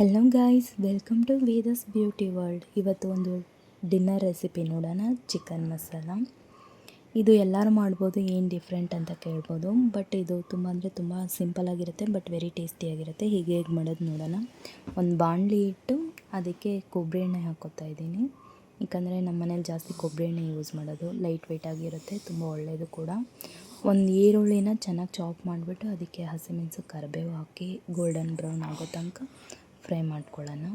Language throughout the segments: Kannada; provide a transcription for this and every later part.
Hello guys, welcome to Veda's beauty world. ಇವತ್ತು ಒಂದು ಡಿನ್ನರ್ ರೆಸಿಪಿ ನೋಡೋಣ. ಚಿಕನ್ ಮಸಾಲ. ಇದು ಎಲ್ಲರೂ ಮಾಡ್ಬೋದು, ಏನು ಡಿಫ್ರೆಂಟ್ ಅಂತ ಕೇಳ್ಬೋದು. ಬಟ್ ಇದು ತುಂಬ ಅಂದರೆ ತುಂಬ ಸಿಂಪಲಾಗಿರುತ್ತೆ, ಬಟ್ ವೆರಿ ಟೇಸ್ಟಿಯಾಗಿರುತ್ತೆ. ಹೀಗೆ ಹೇಗೆ ಮಾಡೋದು ನೋಡೋಣ. ಒಂದು ಬಾಣಲಿ ಇಟ್ಟು ಅದಕ್ಕೆ ಕೊಬ್ಬರಿ ಎಣ್ಣೆ ಹಾಕೋತಾ ಇದ್ದೀನಿ. ಯಾಕಂದರೆ ನಮ್ಮ ಮನೇಲಿ ಜಾಸ್ತಿ ಕೊಬ್ಬರಿ ಎಣ್ಣೆ ಯೂಸ್ ಮಾಡೋದು. ಲೈಟ್ ವೆಯ್ಟ್ ಆಗಿರುತ್ತೆ, ತುಂಬ ಒಳ್ಳೆಯದು ಕೂಡ. ಒಂದು ಈರುಳ್ಳಿನ ಚೆನ್ನಾಗಿ ಚಾಪ್ ಮಾಡಿಬಿಟ್ಟು ಅದಕ್ಕೆ ಹಸಿಮೆಣಸು ಕರಿಬೇವು ಹಾಕಿ ಗೋಲ್ಡನ್ ಬ್ರೌನ್ ಆಗೋ ತನಕ ಫ್ರೈ ಮಾಡ್ಕೊಳ್ಳೋಣ.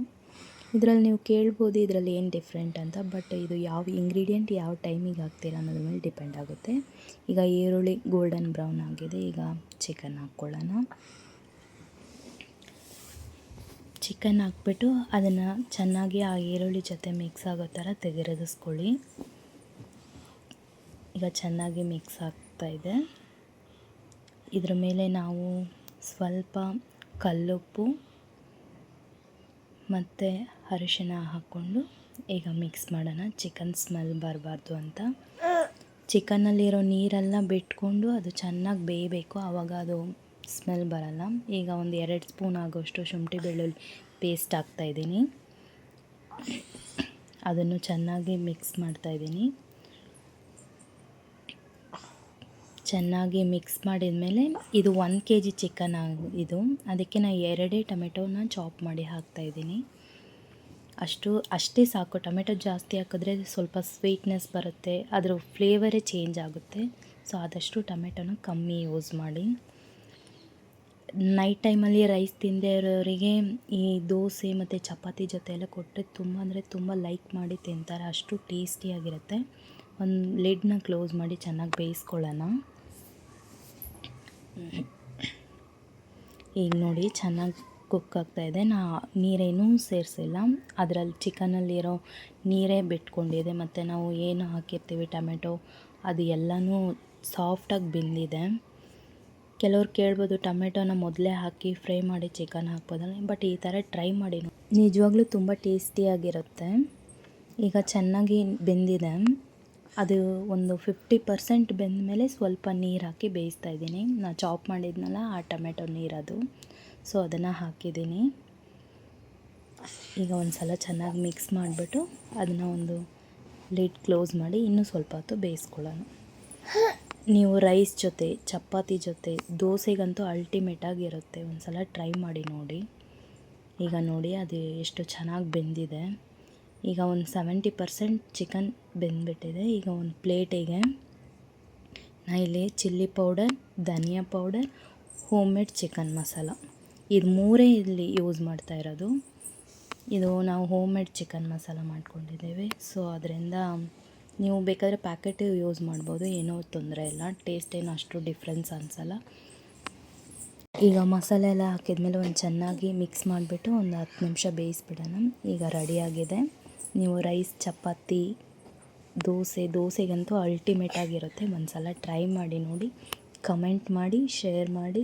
ಇದರಲ್ಲಿ ನೀವು ಕೇಳ್ಬೋದು ಇದರಲ್ಲಿ ಏನು ಡಿಫ್ರೆಂಟ್ ಅಂತ. ಬಟ್ ಇದು ಯಾವ ಇಂಗ್ರೀಡಿಯೆಂಟ್ ಯಾವ ಟೈಮಿಗೆ ಹಾಕ್ತೀರಾ ಅನ್ನೋದ್ರ ಮೇಲೆ ಡಿಪೆಂಡ್ ಆಗುತ್ತೆ. ಈಗ ಈರುಳ್ಳಿ ಗೋಲ್ಡನ್ ಬ್ರೌನ್ ಆಗಿದೆ. ಈಗ ಚಿಕನ್ ಹಾಕ್ಕೊಳ್ಳೋಣ. ಚಿಕನ್ ಹಾಕ್ಬಿಟ್ಟು ಅದನ್ನು ಚೆನ್ನಾಗಿ ಆ ಈರುಳ್ಳಿ ಜೊತೆ ಮಿಕ್ಸ್ ಆಗೋ ಥರ ತೆಗೆದಿರಿಸ್ಕೊಳ್ಳಿ. ಈಗ ಚೆನ್ನಾಗಿ ಮಿಕ್ಸ್ ಆಗ್ತಾಯಿದೆ. ಇದ್ರ ಮೇಲೆ ನಾವು ಸ್ವಲ್ಪ ಕಲ್ಲುಪ್ಪು ಮತ್ತು ಅರಿಶಿನ ಹಾಕ್ಕೊಂಡು ಈಗ ಮಿಕ್ಸ್ ಮಾಡೋಣ. ಚಿಕನ್ ಸ್ಮೆಲ್ ಬರಬಾರ್ದು ಅಂತ. ಚಿಕನ್ನಲ್ಲಿರೋ ನೀರೆಲ್ಲ ಬಿಟ್ಕೊಂಡು ಅದು ಚೆನ್ನಾಗಿ ಬೇಯಬೇಕು, ಆವಾಗ ಅದು ಸ್ಮೆಲ್ ಬರಲ್ಲ. ಈಗ ಒಂದು 2 ಸ್ಪೂನ್ ಆಗೋಷ್ಟು ಶುಂಠಿ ಬೆಳ್ಳುಳ್ಳಿ ಪೇಸ್ಟ್ ಹಾಕ್ತಾಯಿದ್ದೀನಿ. ಅದನ್ನು ಚೆನ್ನಾಗಿ ಮಿಕ್ಸ್ ಮಾಡ್ತಾಯಿದ್ದೀನಿ. ಚೆನ್ನಾಗಿ ಮಿಕ್ಸ್ ಮಾಡಿದ ಮೇಲೆ ಇದು 1 kg ಚಿಕನ್ ಇದು. ಅದಕ್ಕೆ ನಾನು 2 ಟೊಮೆಟೋನ ಚಾಪ್ ಮಾಡಿ ಹಾಕ್ತಾಯಿದ್ದೀನಿ. ಅಷ್ಟೇ ಸಾಕು. ಟೊಮೆಟೊ ಜಾಸ್ತಿ ಹಾಕಿದ್ರೆ ಸ್ವಲ್ಪ ಸ್ವೀಟ್ನೆಸ್ ಬರುತ್ತೆ, ಅದರ ಫ್ಲೇವರೇ ಚೇಂಜ್ ಆಗುತ್ತೆ. ಸೊ ಆದಷ್ಟು ಟೊಮೆಟೊನ ಕಮ್ಮಿ ಯೂಸ್ ಮಾಡಿ. ನೈಟ್ ಟೈಮಲ್ಲಿ ರೈಸ್ ತಿಂದೇ ಇರೋರಿಗೆ ಈ ದೋಸೆ ಮತ್ತು ಚಪಾತಿ ಜೊತೆ ಎಲ್ಲ ಕೊಟ್ಟರೆ ತುಂಬ ಅಂದರೆ ತುಂಬ ಲೈಕ್ ಮಾಡಿ ತಿಂತಾರೆ. ಅಷ್ಟು ಟೇಸ್ಟಿಯಾಗಿರುತ್ತೆ. ಒಂದು ಲಿಡ್ನ ಕ್ಲೋಸ್ ಮಾಡಿ ಚೆನ್ನಾಗಿ ಬೇಯಿಸ್ಕೊಳ್ಳೋಣ. ಈಗ ನೋಡಿ ಚೆನ್ನಾಗಿ ಕುಕ್ ಆಗ್ತಾಯಿದೆ. ನೀರೇನೂ ಸೇರಿಸಿಲ್ಲ, ಅದರಲ್ಲಿ ಚಿಕನಲ್ಲಿರೋ ನೀರೇ ಬಿಟ್ಕೊಂಡಿದೆ. ಮತ್ತು ನಾವು ಏನು ಹಾಕಿರ್ತೀವಿ ಟೊಮೆಟೊ ಅದು ಎಲ್ಲನೂ ಸಾಫ್ಟಾಗಿ ಬೆಂದಿದೆ. ಕೆಲವ್ರು ಕೇಳ್ಬೋದು ಟೊಮೆಟೊನ ಮೊದಲೇ ಹಾಕಿ ಫ್ರೈ ಮಾಡಿ ಚಿಕನ್ ಹಾಕ್ಬೋದಲ್ಲ. ಬಟ್ ಈ ಥರ ಟ್ರೈ ಮಾಡಿ, ನಿಜವಾಗ್ಲೂ ತುಂಬ ಟೇಸ್ಟಿಯಾಗಿರುತ್ತೆ. ಈಗ ಚೆನ್ನಾಗಿ ಬೆಂದಿದೆ. ಅದು ಒಂದು 50% ಬೆಂದ ಮೇಲೆ ಸ್ವಲ್ಪ ನೀರು ಹಾಕಿ ಬೇಯಿಸ್ತಾ ಇದ್ದೀನಿ. ನಾನು ಚಾಪ್ ಮಾಡಿದ್ನಲ್ಲ ಆ ಟೊಮೆಟೊ ನೀರದು. ಸೊ ಅದನ್ನು ಹಾಕಿದ್ದೀನಿ. ಈಗ ಒಂದು ಸಲ ಚೆನ್ನಾಗಿ ಮಿಕ್ಸ್ ಮಾಡಿಬಿಟ್ಟು ಅದನ್ನು ಒಂದು ಲಿಡ್ ಕ್ಲೋಸ್ ಮಾಡಿ ಇನ್ನೂ ಸ್ವಲ್ಪ ಹೊತ್ತು ಬೇಯಿಸ್ಕೊಳ್ಳೋಣ. ನೀವು ರೈಸ್ ಜೊತೆ, ಚಪಾತಿ ಜೊತೆ, ದೋಸೆಗಂತೂ ಅಲ್ಟಿಮೇಟಾಗಿರುತ್ತೆ. ಒಂದು ಸಲ ಟ್ರೈ ಮಾಡಿ ನೋಡಿ. ಈಗ ನೋಡಿ ಅದು ಎಷ್ಟು ಚೆನ್ನಾಗಿ ಬೆಂದಿದೆ. ಈಗ ಒಂದು 70% ಚಿಕನ್ ಬೆಂದ್ಬಿಟ್ಟಿದೆ. ಈಗ ಒಂದು ಪ್ಲೇಟಿಗೆ ನಾನು ಇಲ್ಲಿ ಚಿಲ್ಲಿ ಪೌಡರ್, ಧನಿಯಾ powder, homemade chicken masala ಇದು 3 ಇಲ್ಲಿ ಯೂಸ್ ಮಾಡ್ತಾ ಇರೋದು. ಇದು ನಾವು ಹೋಮ್ ಮೇಡ್ ಚಿಕನ್ ಮಸಾಲ ಮಾಡ್ಕೊಂಡಿದ್ದೇವೆ. ಸೊ ಅದರಿಂದ ನೀವು ಬೇಕಾದರೆ ಪ್ಯಾಕೆಟ್ ಯೂಸ್ ಮಾಡ್ಬೋದು, ಏನೂ ತೊಂದರೆ ಇಲ್ಲ. ಟೇಸ್ಟ್ ಏನು ಅಷ್ಟು ಡಿಫ್ರೆನ್ಸ್ ಅನಿಸಲ್ಲ. ಈಗ ಮಸಾಲೆ ಎಲ್ಲ ಹಾಕಿದ್ಮೇಲೆ ಒಂದು ಚೆನ್ನಾಗಿ ಮಿಕ್ಸ್ ಮಾಡಿಬಿಟ್ಟು ಒಂದು 10 ನಿಮಿಷ ಬೇಯಿಸ್ಬಿಡೋಣ. ಈಗ ರೆಡಿಯಾಗಿದೆ. ನೀವು ರೈಸ್, ಚಪಾತಿ, ದೋಸೆಗಂತೂ ಅಲ್ಟಿಮೇಟಾಗಿರುತ್ತೆ. ಒಂದು ಸಲ ಟ್ರೈ ಮಾಡಿ ನೋಡಿ, ಕಮೆಂಟ್ ಮಾಡಿ, ಶೇರ್ ಮಾಡಿ.